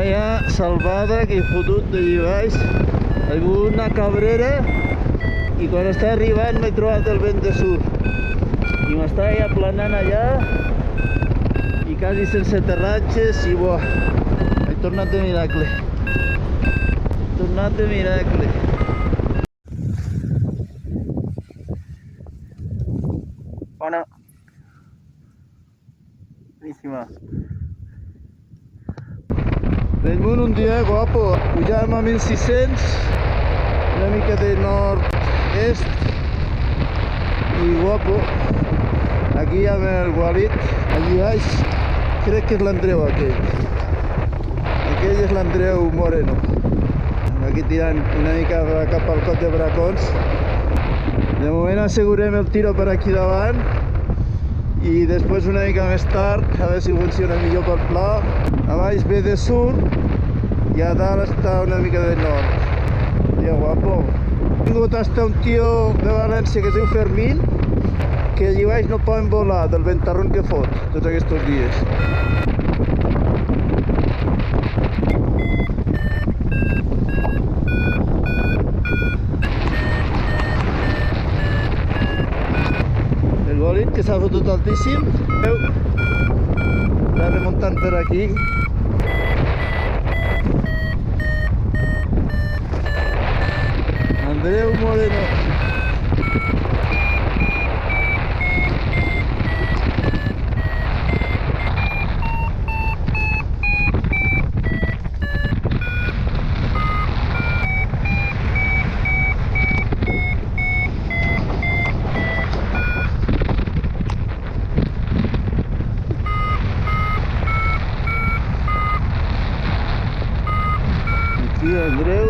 Vaya salvada que he fotut de allí baix. Hi ha hagut una cabrera i quan estava arribant m'he trobat el vent de sud i m'estava ja planant allà i quasi sense aterratges i buah, he tornat de miracle. He tornat de miracle. Bona. Boníssima. Bellmunt un dia guapo, pujàvem a 1600, una mica de nord-est i guapo. Aquí hi ha el Gualit, allí baix, crec que és l'Andreu aquell. Aquell és l'Andreu Moreno. Aquí tirant una mica cap al Coll de Bracons. De moment assegurem el tiro per aquí davant i després una mica més tard a veure si funciona millor pel pla. A baix ve de sud i a dalt està una mica de nord. Dia guapo. He vingut hasta un tio de València que es diu Fermín, que allí baix no poden volar del ventarrón que fot tots aquests dies. El Bolit que s'ha fotut altíssim. Està remuntant per aquí. Andreu Moreno. Aquí Andreu.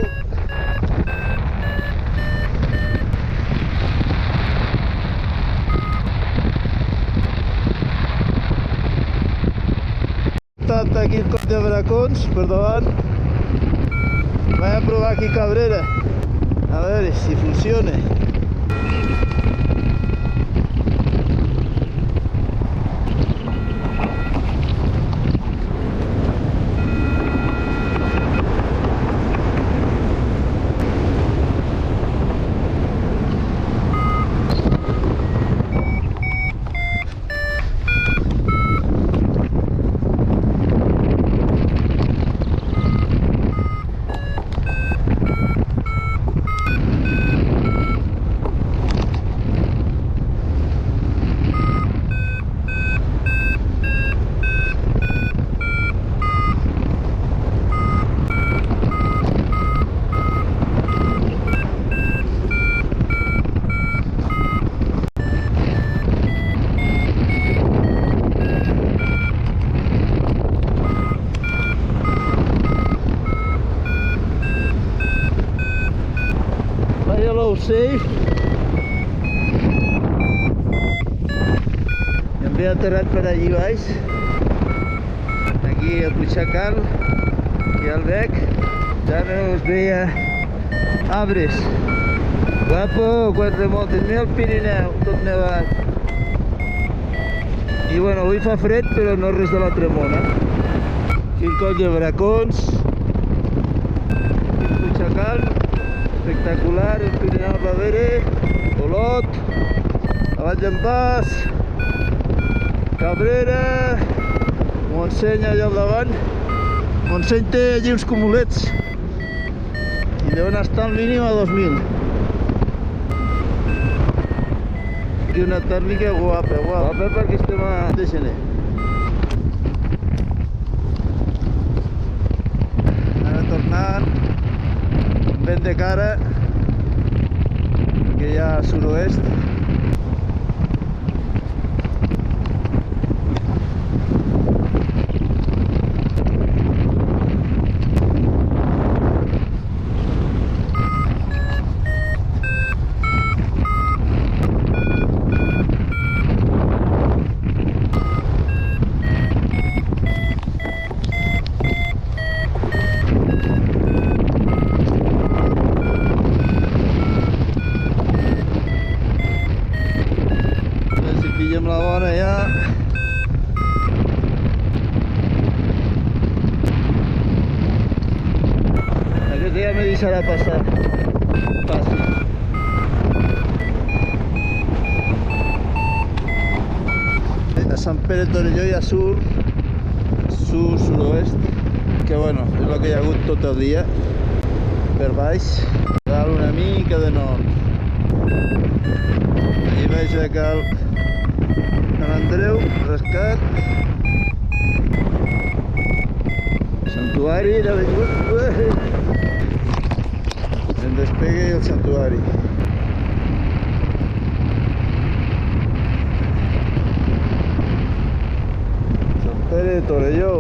Està aquí el Coll de Bracons per davant. Vaig a provar aquí Cabrera a veure si funciona. Safe. I em ve aterrat per allí baix. Aquí a Puigsacal i al bec. Ja no us veia arbres. Guapo, quan remuntes. Mira el Pirineu, tot nevat. I bueno, avui fa fred, però no res de l'altre món, Aquí el Coll de Bracons. Aquí el Puigsacal. Espectacular, el Pirineu darrere, Olot, la Vall d'en Bas, Cabrera, Montseny allà al davant. Montseny té allí uns cumulets i deuen estar al mínim a 2.000. Aquí una tèrmica guapa, guapa perquè estem a de gener. Ara tornant. Vent de cara, que hi ha sud-oest. serà passar fàcil. A Sant Pere de Torelló hi ha sud-oest, que bueno, és el que hi ha hagut tot el dia. Per baix, cal una mica de nord. Allí veig que cal Sant Andreu, Rescat, Santuari, era vingut. El despegue i el Santuari. Sant Pere de Torelló.